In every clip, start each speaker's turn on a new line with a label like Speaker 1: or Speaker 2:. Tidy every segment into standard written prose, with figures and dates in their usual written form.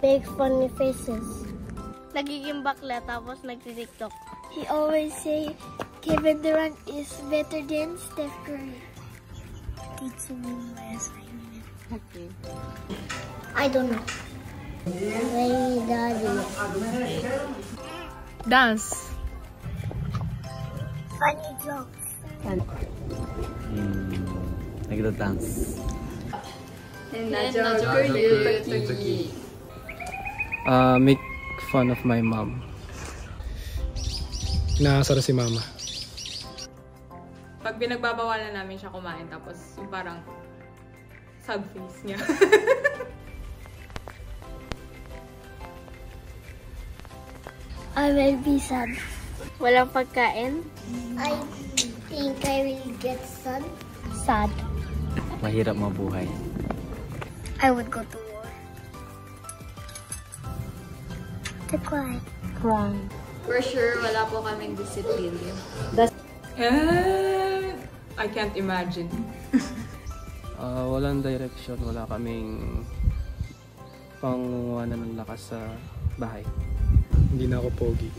Speaker 1: make funny faces.
Speaker 2: Nagiging bakla tapos nagtitiktok.
Speaker 1: He always say Kevin Durant is better than Steph Curry. Teaching me my assignment.
Speaker 2: Okay.
Speaker 1: I don't know. Very daddy.
Speaker 2: Dance.
Speaker 1: Funny jokes.
Speaker 3: Nagda-dance.
Speaker 4: Make fun of my mom. Nakasara si mama.
Speaker 5: Pag pinagbabawalan namin siya kumain, tapos yung parang sad face niya.
Speaker 1: I will be sad.
Speaker 2: Walang pagkain.
Speaker 1: I think I will get sad.
Speaker 3: Mahirap mabuhay.
Speaker 1: I would go to war. To cry.
Speaker 2: Cry.
Speaker 5: For sure, wala po kaming discipline. I can't imagine.
Speaker 4: Walang direction, wala kaming pangunguhanan ng lakas sa bahay. Hindi na ako pogi.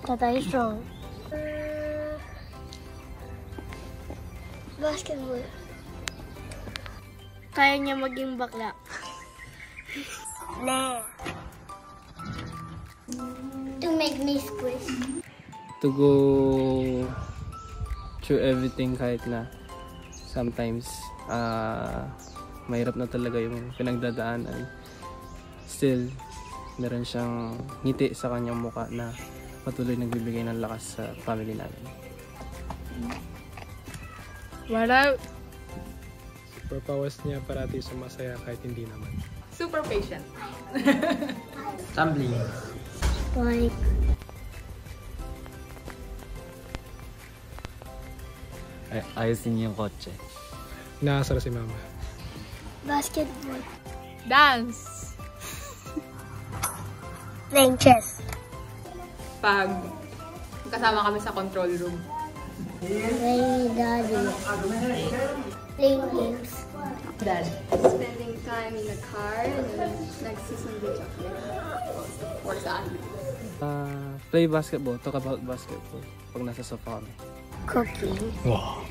Speaker 1: Tata is strong. Basketball.
Speaker 2: Kaya niya maging bakla.
Speaker 1: Nah. To make me squish.
Speaker 4: To go through everything kahit na sometimes mahirap na talaga yung pinagdadaanan. Still, meron siyang ngiti sa kanyang mukha na patuloy nagbibigay ng lakas sa family namin.
Speaker 2: What out?
Speaker 4: Superpowers niya parati sumasaya kahit hindi naman.
Speaker 5: Super patient.
Speaker 3: Tumbling.
Speaker 1: Like
Speaker 3: Ayusin niyo yung kotse.
Speaker 4: Nakasara si mama.
Speaker 1: basketball.
Speaker 2: Dance.
Speaker 1: Playing chess.
Speaker 5: Pag kasama kami sa control room.
Speaker 1: Playing daddy. Playing games.
Speaker 5: Dad.
Speaker 6: Spending time in the car and then nagsusundo chocolate.
Speaker 5: Or saan?
Speaker 4: Play basketball. Talk about basketball. Pag nasa sofa kami.
Speaker 1: Cooking.
Speaker 4: Wow.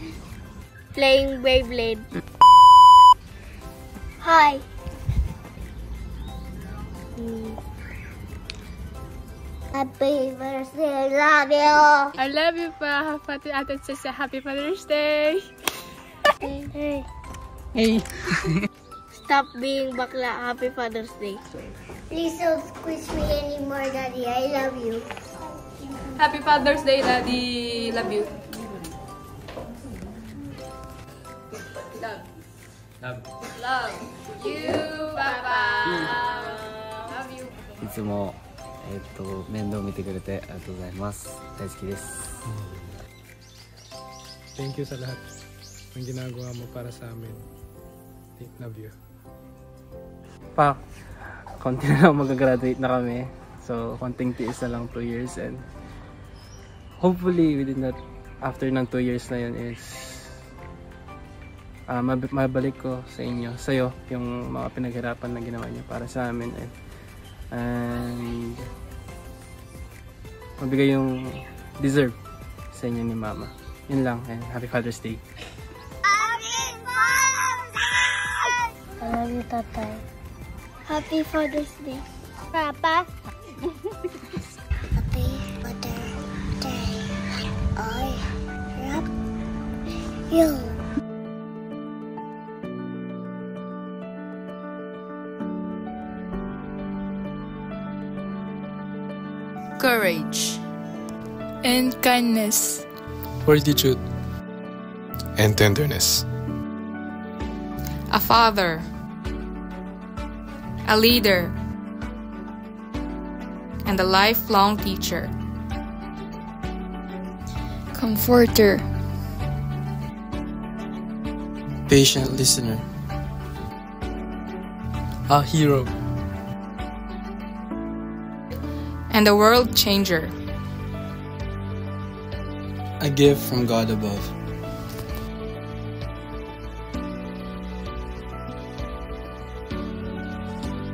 Speaker 2: Playing Beyblade.
Speaker 1: Hi. Happy birthday, love you.
Speaker 2: I love you pa. Pati ate sa Happy Father's Day.
Speaker 1: Hey.
Speaker 2: Hey. Stop being bakla. Happy Father's Day.
Speaker 1: Please don't squish me anymore, Daddy. I love you.
Speaker 5: Happy Father's Day, Daddy. Love you. Love.
Speaker 3: Love.
Speaker 5: Love you, Papa. Love you.
Speaker 3: いつも面倒見てくれてありがとうございます。大好きです。
Speaker 4: Thank you sa lahat ng ginagawa mo para sa amin. Love you. Pa, konti na lang mag-graduate na kami. So, konting tiis na lang 2 years and hopefully within that, after ng 2 years na yun is mabalik ko sa inyo, sa'yo, yung mga pinaghirapan na ginawa niyo para sa amin and mabigay yung deserve sa inyo ni Mama. Yun lang, and Happy Father's Day.
Speaker 1: Happy Father's Day! I love you, Tatay. Happy Father's Day.
Speaker 2: Papa.
Speaker 1: Happy Father's Day. I love you.
Speaker 7: Courage and kindness,
Speaker 8: fortitude and tenderness,
Speaker 7: a father, a leader, and a lifelong teacher, comforter,
Speaker 8: patient listener, a hero,
Speaker 7: and a world changer.
Speaker 8: a gift from God above.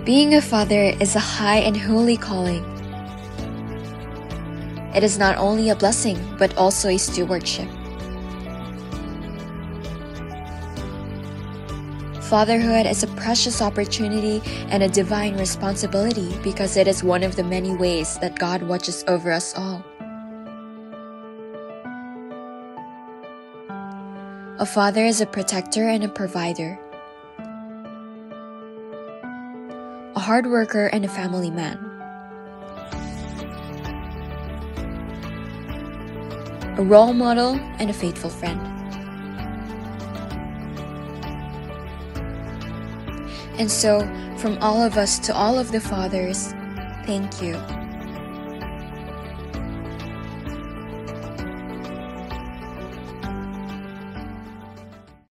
Speaker 9: Being a father is a high and holy calling. It is not only a blessing, but also a stewardship. Fatherhood is a precious opportunity and a divine responsibility because it is one of the many ways that God watches over us all. A father is a protector and a provider, a hard worker and a family man, a role model and a faithful friend. And so, from all of us to all of the fathers, thank you.